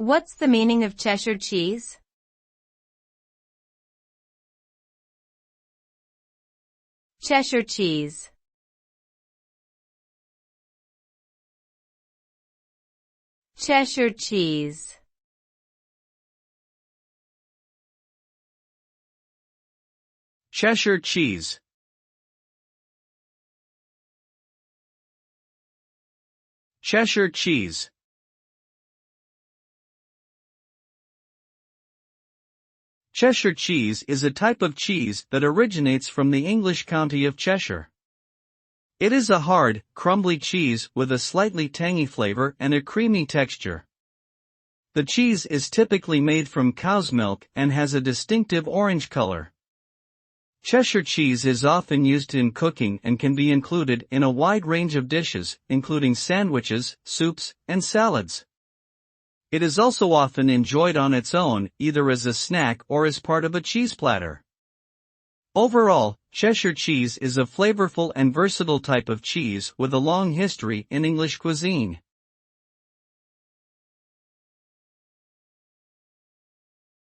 What's the meaning of Cheshire cheese? Cheshire cheese. Cheshire cheese. Cheshire cheese. Cheshire cheese. Cheshire cheese is a type of cheese that originates from the English county of Cheshire. It is a hard, crumbly cheese with a slightly tangy flavor and a creamy texture. The cheese is typically made from cow's milk and has a distinctive orange color. Cheshire cheese is often used in cooking and can be included in a wide range of dishes, including sandwiches, soups, and salads. It is also often enjoyed on its own, either as a snack or as part of a cheese platter. Overall, Cheshire cheese is a flavorful and versatile type of cheese with a long history in English cuisine.